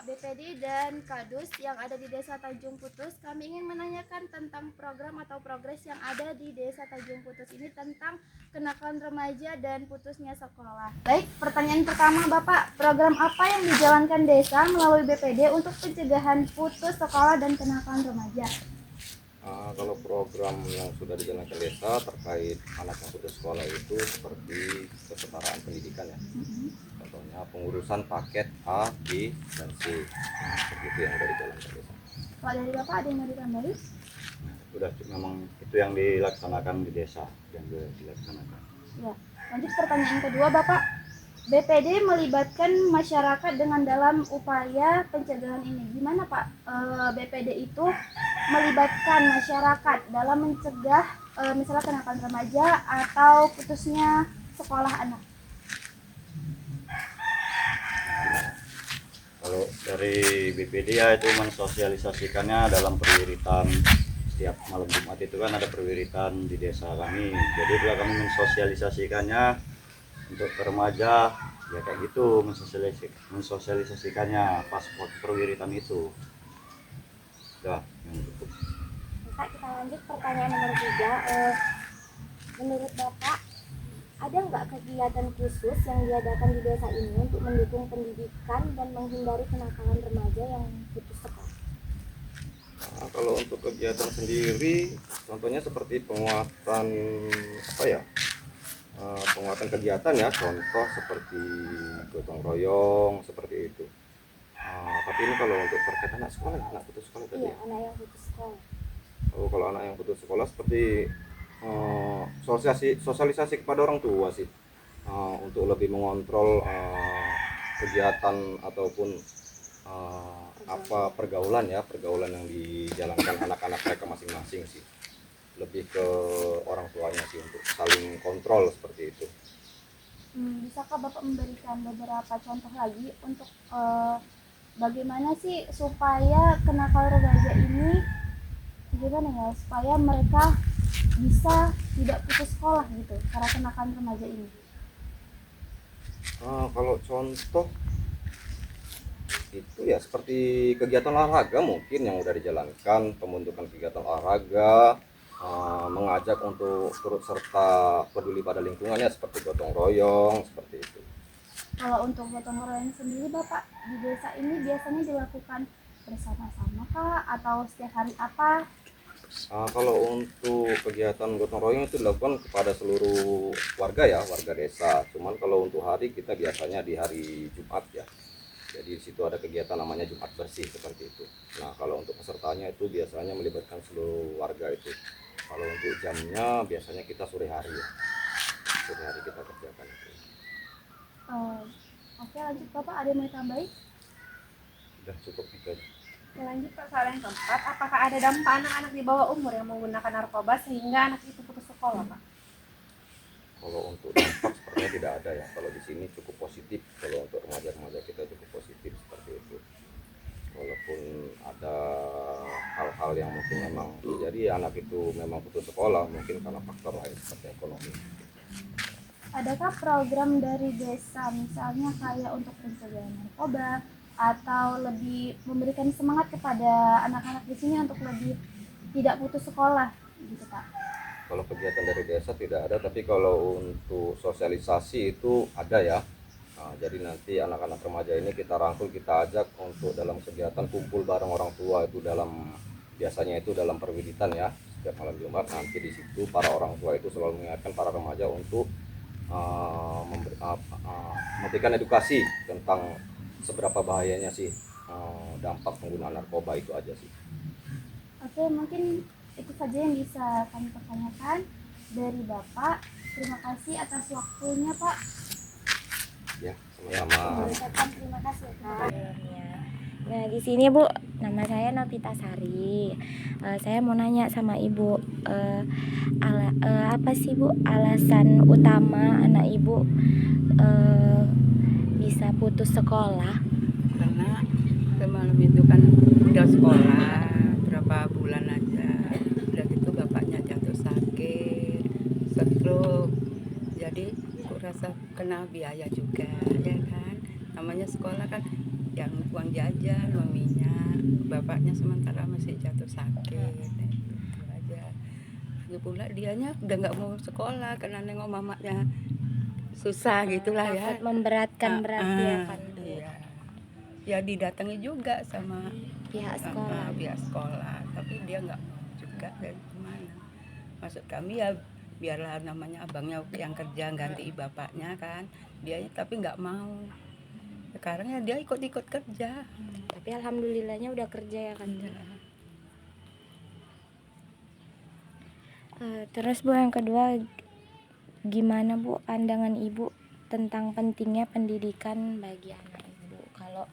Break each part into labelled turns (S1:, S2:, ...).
S1: Bapak BPD dan Kadus yang ada di Desa Tanjung Putus. Kami ingin menanyakan tentang program atau progres yang ada di Desa Tanjung Putus ini tentang kenakalan remaja dan putusnya sekolah. Baik, pertanyaan pertama Bapak, program apa yang dijalankan desa melalui BPD untuk pencegahan putus sekolah dan kenakalan remaja?
S2: Kalau program yang sudah dijalankan desa terkait anak yang putus sekolah itu seperti kesetaraan pendidikan ya. Contohnya pengurusan paket A, B, dan C. Seperti itu yang sudah dijalankan desa.
S1: Kalau dari Bapak ada yang mau ditambahin?
S2: Sudah memang itu yang dilaksanakan di desa yang dilaksanakan.
S1: Ya, lanjut pertanyaan kedua Bapak. BPD melibatkan masyarakat dengan dalam upaya pencegahan ini. Gimana Pak BPD itu melibatkan masyarakat dalam mencegah misalnya kenakalan remaja atau putusnya sekolah anak?
S2: Kalau dari BPD ya itu mensosialisasikannya dalam perwiritan setiap malam Jumat itu kan ada perwiritan di desa kami. Jadi bila kami mensosialisasikannya untuk ke remaja ya kayak gitu, mensosialisasikannya pas perwiritan itu. Udah yang cukup.
S1: Bapak, kita lanjut pertanyaan nomor 3. Menurut Bapak, ada nggak kegiatan khusus yang diadakan di desa ini untuk mendukung pendidikan dan menghindari kenakalan remaja yang putus sekolah?
S2: Kalau untuk kegiatan sendiri, contohnya seperti penguatan apa ya? Penguatan kegiatan ya, contoh seperti gotong royong seperti itu. Tapi ini kalau untuk terkait anak sekolah, anak putus sekolah tadi.
S1: Iya, anak yang putus sekolah.
S2: Kalau anak yang putus sekolah seperti sosialisasi kepada orang tua sih, untuk lebih mengontrol kegiatan ataupun apa pergaulan yang dijalankan anak-anak mereka masing-masing sih. Lebih ke orang tuanya sih untuk saling kontrol seperti itu.
S1: Bisakah Bapak memberikan beberapa contoh lagi untuk bagaimana sih supaya kenakalan remaja ini gimana ya, supaya mereka bisa tidak putus sekolah gitu karena kenakalan remaja ini?
S2: Kalau contoh itu ya seperti kegiatan olahraga mungkin yang udah dijalankan, pembentukan kegiatan olahraga, mengajak untuk turut serta peduli pada lingkungannya seperti gotong royong seperti itu.
S1: Kalau untuk gotong royong sendiri Bapak di desa ini biasanya dilakukan bersama-sama kah atau setiap hari apa?
S2: Kalau untuk kegiatan gotong royong itu dilakukan kepada seluruh warga ya, warga desa. Cuman kalau untuk hari kita biasanya di hari Jumat ya. Jadi di situ ada kegiatan namanya Jumat bersih seperti itu. Nah kalau untuk pesertanya itu biasanya melibatkan seluruh warga itu. Kalau untuk jamnya biasanya kita sore hari ya. Sore hari kita kerjakan itu.
S1: Oke, lanjut Bapak, ada yang mau tambahin?
S2: Sudah cukup itu aja.
S3: Lanjut ke soal yang keempat, apakah ada dampak anak-anak di bawah umur yang menggunakan narkoba sehingga anak itu putus sekolah, Pak?
S2: Kalau untuk dampak sepertinya tidak ada ya. Kalau di sini cukup positif. Kalau untuk remaja-remaja kita cukup positif seperti itu. Walaupun ada hal-hal yang mungkin memang jadi anak itu memang putus sekolah mungkin karena faktor lain seperti ekonomi.
S1: Adakah program dari desa misalnya kayak untuk pencegahan narkoba atau lebih memberikan semangat kepada anak-anak di sini untuk lebih tidak putus sekolah gitu Pak?
S2: Kalau kegiatan dari desa tidak ada, tapi kalau untuk sosialisasi itu ada ya. Jadi nanti anak-anak remaja ini kita rangkul, kita ajak untuk dalam kegiatan kumpul bareng orang tua itu biasanya itu dalam perwiritan ya setiap malam Jumat. Nanti di situ para orang tua itu selalu mengingatkan para remaja untuk memberikan edukasi tentang seberapa bahayanya sih dampak penggunaan narkoba itu aja sih.
S1: Oke, mungkin itu saja yang bisa kami pertanyakan dari Bapak. Terima kasih atas waktunya Pak.
S2: Ya, sama-sama.
S1: Terima kasih Pak.
S4: Nah, di sini Bu, nama saya Novita Sari. Saya mau nanya sama Ibu, apa sih Bu alasan utama anak Ibu bisa putus sekolah?
S5: Karena semalam itu kan udah sekolah berapa bulan aja, udah gitu bapaknya jatuh sakit, stroke, jadi aku rasa kena biaya juga ya kan, namanya sekolah kan yang uang jajan, uang minyak. Bapaknya sementara masih jatuh sakit, itu aja. Lagi pula dianya udah nggak mau sekolah karena nengok mamanya susah gitulah ya.
S4: Takut memberatkan berarti ya
S5: Ah,
S4: kan Bu.
S5: iya. Ya didatangi juga sama
S4: Pihak sekolah.
S5: pihak sekolah, tapi dia nggak mau juga dari mana. Maksud kami ya biarlah namanya abangnya yang kerja ganti bapaknya kan, dia tapi nggak mau. Sekarang ya dia ikut-ikut kerja.
S4: Tapi alhamdulillahnya udah kerja ya kan Bu. Terus Bu, yang kedua, gimana Bu pandangan Ibu tentang pentingnya pendidikan bagi anak Ibu? Kalau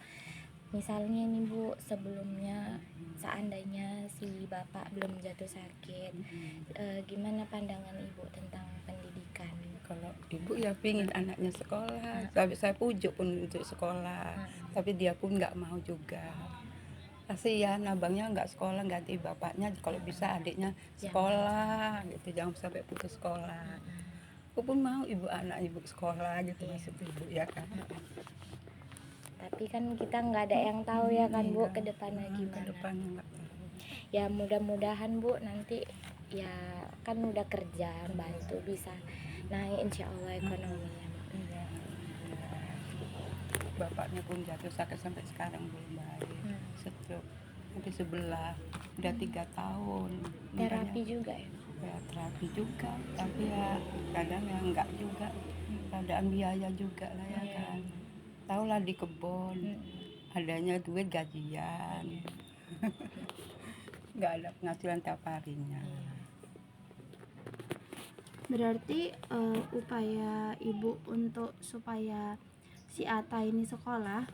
S4: misalnya nih Bu, sebelumnya seandainya si bapak belum jatuh sakit, gimana pandangan Ibu tentang pendidikan?
S5: Kalau ibu ya pingin anaknya sekolah, tapi saya pujuk pun untuk sekolah, tapi dia pun nggak mau juga. Kasihan abangnya nggak sekolah ganti bapaknya, kalau bisa adiknya sekolah gitu, jangan sampai putus sekolah. Aku pun mau anak ibu sekolah gitu, maksud ibu ya kan.
S4: Tapi kan kita nggak ada yang tahu ya kan Bu ke depannya
S5: Ke
S4: gimana.
S5: depannya nggak tahu.
S4: Ya mudah-mudahan Bu nanti ya kan udah kerja, bantu bisa naik insya Allah ekonominya.
S5: Iya. Bapaknya pun jatuh sakit sampai sekarang belum baik. Stroke nanti sebelah udah 3 tahun.
S4: Terapi
S5: Makanya,
S4: juga ya.
S5: ya terapi juga, tapi ya kadang ya enggak juga. Keadaan biaya juga lah ya kan. Tahulah di kebun adanya duit gajian. Nggak ada penghasilan tiap harinya.
S1: Berarti upaya ibu untuk supaya si Ata ini sekolah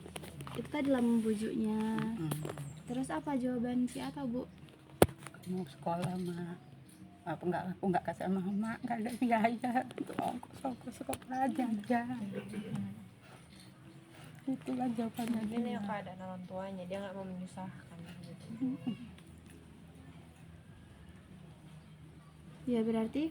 S1: itu tadi dalam membujuknya. Terus apa jawaban si Ata Bu?
S5: Mau sekolah mah aku nggak kasih sama mama, nggak ada biaya untuk ongkos sekolah aja. Itulah jawabannya.
S3: Ini ya keadaan orang tuanya, dia nggak mau menyusahkan gitu.
S1: Ya berarti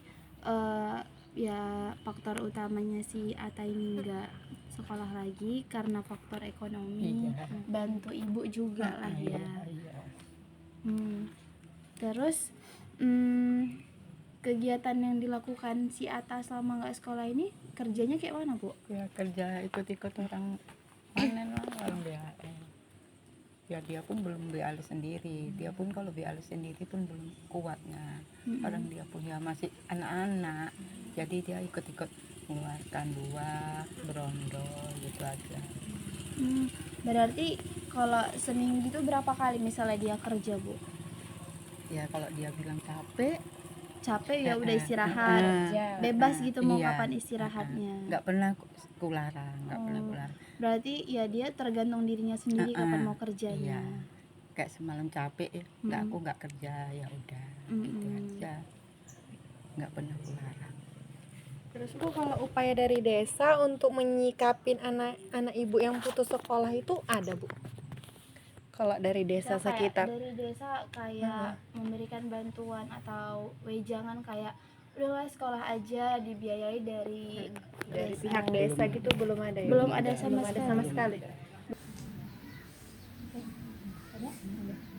S1: ya faktor utamanya si Ata ini nggak sekolah lagi karena faktor ekonomi.
S5: Iya.
S1: Bantu ibu juga lah ya.
S5: Iya.
S1: Terus kegiatan yang dilakukan si Ata selama nggak sekolah ini kerjanya kayak mana Bu?
S5: Ya kerja ikut-ikut orang panen lah, orang BHL. Ya dia pun belum BHL sendiri, dia pun kalau BHL sendiri pun belum kuatnya. Kadang dia punya masih anak-anak, jadi dia ikut-ikut mengeluarkan buah, berondol gitu aja.
S1: Berarti kalau seminggu itu berapa kali misalnya dia kerja Bu?
S5: Ya kalau dia bilang capek
S1: Ya udah istirahat, bebas gitu mau
S5: iya.
S1: kapan istirahatnya.
S5: Nggak pernah kularang, nggak pernah kularang.
S1: Berarti ya dia tergantung dirinya sendiri kapan mau kerjanya.
S5: Iya. Kayak semalam capek ya, aku nggak kerja, ya udah gitu aja, nggak pernah kularang.
S3: Terus Bu, kalau upaya dari desa untuk menyikapin anak ibu yang putus sekolah itu ada Bu? Kalau dari desa
S1: Ya, kayak
S3: sekitar.
S1: dari desa kayak memberikan bantuan atau wejangan kayak udahlah sekolah aja dibiayai dari desa.
S3: Pihak desa gitu belum ada ya?
S1: Belum ada sama
S3: Belum ada
S1: sekali.
S3: sama sekali.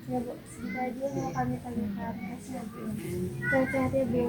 S1: Ya Bu, segitu aja yang mau kami tanyakan. Terima kasih ya Bu. Sehat-sehat ya Bu.